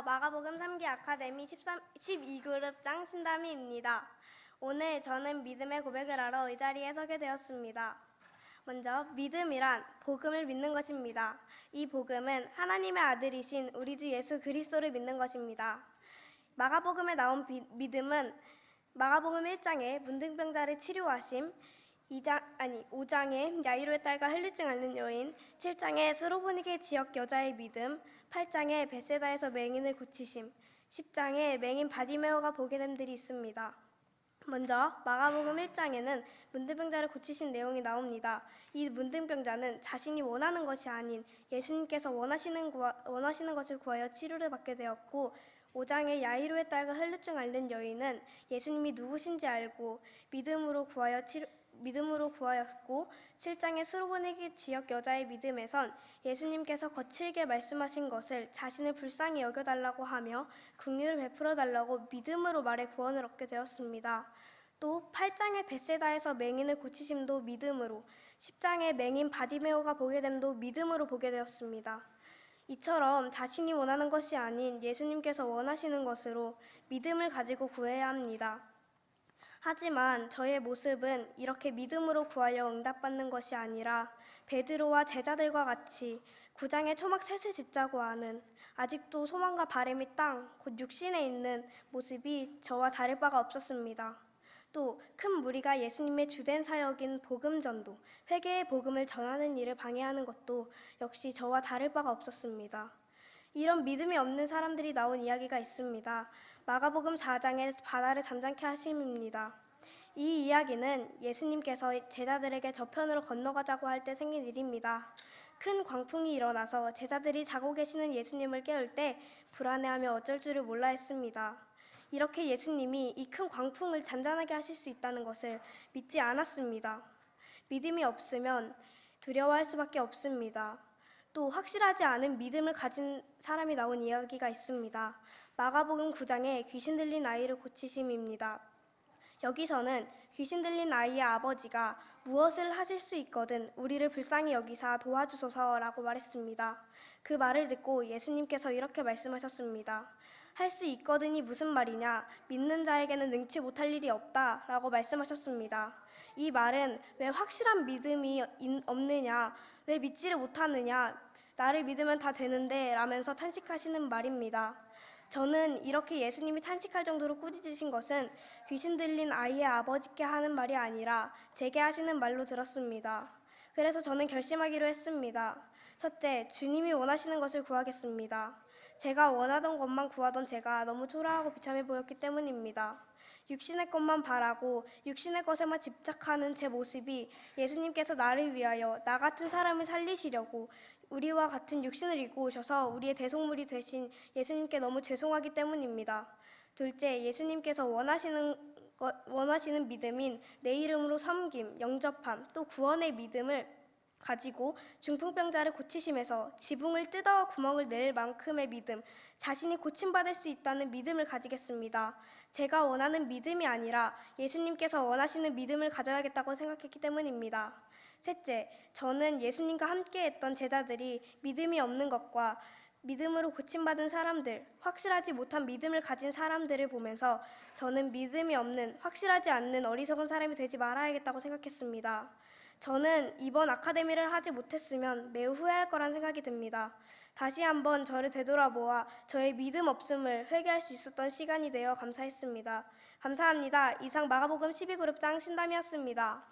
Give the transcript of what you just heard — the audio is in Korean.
안녕하세요. 마가복음 3기 아카데미 12그룹 장 신다미입니다. 오늘 저는 믿음의 고백을 하러 이 자리에 서게 되었습니다. 먼저 믿음이란 복음을 믿는 것입니다. 이 복음은 하나님의 아들이신 우리 주 예수 그리스도를 믿는 것입니다. 마가복음에 나온 믿음은 마가복음 1장에 문둥병자를 치료하심, 5장에 야이로의 딸과 혈루증 앓는 여인, 7장에 수로보니게 지역 여자의 믿음, 8장에 벳세다에서 맹인을 고치심, 10장에 맹인 바디메오가 보게 됨들이 있습니다. 먼저 마가복음 1장에는 문둥병자를 고치신 내용이 나옵니다. 이 문둥병자는 자신이 원하는 것이 아닌 예수님께서 원하시는 것을 구하여 치료를 받게 되었고, 5장의 야이로의 딸과 혈루증 앓는 여인은 예수님이 누구신지 알고 믿음으로 구하였고, 7장의 수로보니게 지역 여자의 믿음에선 예수님께서 거칠게 말씀하신 것을 자신을 불쌍히 여겨달라고 하며 긍휼을 베풀어달라고 믿음으로 말해 구원을 얻게 되었습니다. 또 8장의 벳세다에서 맹인을 고치심도 믿음으로, 10장의 맹인 바디메오가 보게 됨도 믿음으로 보게 되었습니다. 이처럼 자신이 원하는 것이 아닌 예수님께서 원하시는 것으로 믿음을 가지고 구해야 합니다. 하지만 저의 모습은 이렇게 믿음으로 구하여 응답받는 것이 아니라 베드로와 제자들과 같이 9장의 초막 셋을 짓자고 하는, 아직도 소망과 바람이 땅, 곧 육신에 있는 모습이 저와 다를 바가 없었습니다. 또 큰 무리가 예수님의 주된 사역인 복음전도, 회개의 복음을 전하는 일을 방해하는 것도 역시 저와 다를 바가 없었습니다. 이런 믿음이 없는 사람들이 나온 이야기가 있습니다. 마가복음 4장의 바다를 잠잠케 하심입니다. 이 이야기는 예수님께서 제자들에게 저편으로 건너가자고 할 때 생긴 일입니다. 큰 광풍이 일어나서 제자들이 자고 계시는 예수님을 깨울 때 불안해하며 어쩔 줄을 몰라 했습니다. 이렇게 예수님이 이 큰 광풍을 잔잔하게 하실 수 있다는 것을 믿지 않았습니다. 믿음이 없으면 두려워할 수밖에 없습니다. 또 확실하지 않은 믿음을 가진 사람이 나온 이야기가 있습니다. 마가복음 9장에 귀신 들린 아이를 고치심입니다. 여기서는 귀신 들린 아이의 아버지가 무엇을 하실 수 있거든 우리를 불쌍히 여기사 도와주소서라고 말했습니다. 그 말을 듣고 예수님께서 이렇게 말씀하셨습니다. 할 수 있거든이 무슨 말이냐? 믿는 자에게는 능치 못할 일이 없다 라고 말씀하셨습니다. 이 말은 왜 확실한 믿음이 없느냐? 왜 믿지를 못하느냐? 나를 믿으면 다 되는데 라면서 탄식하시는 말입니다. 저는 이렇게 예수님이 탄식할 정도로 꾸짖으신 것은 귀신 들린 아이의 아버지께 하는 말이 아니라 제게 하시는 말로 들었습니다. 그래서 저는 결심하기로 했습니다. 첫째, 주님이 원하시는 것을 구하겠습니다. 제가 원하던 것만 구하던 제가 너무 초라하고 비참해 보였기 때문입니다. 육신의 것만 바라고 육신의 것에만 집착하는 제 모습이 예수님께서 나를 위하여 나 같은 사람을 살리시려고 우리와 같은 육신을 입고 오셔서 우리의 대속물이 되신 예수님께 너무 죄송하기 때문입니다. 둘째, 예수님께서 원하시는 믿음인 내 이름으로 섬김, 영접함, 또 구원의 믿음을 가지고 중풍병자를 고치심에서 지붕을 뜯어 구멍을 낼 만큼의 믿음, 자신이 고침받을 수 있다는 믿음을 가지겠습니다. 제가 원하는 믿음이 아니라 예수님께서 원하시는 믿음을 가져야겠다고 생각했기 때문입니다. 셋째, 저는 예수님과 함께했던 제자들이 믿음이 없는 것과 믿음으로 고침받은 사람들, 확실하지 못한 믿음을 가진 사람들을 보면서 저는 믿음이 없는, 확실하지 않는 어리석은 사람이 되지 말아야겠다고 생각했습니다. 저는 이번 아카데미를 하지 못했으면 매우 후회할 거란 생각이 듭니다. 다시 한번 저를 되돌아보아 저의 믿음 없음을 회개할 수 있었던 시간이 되어 감사했습니다. 감사합니다. 이상 마가복음 12그룹 장 신담이었습니다.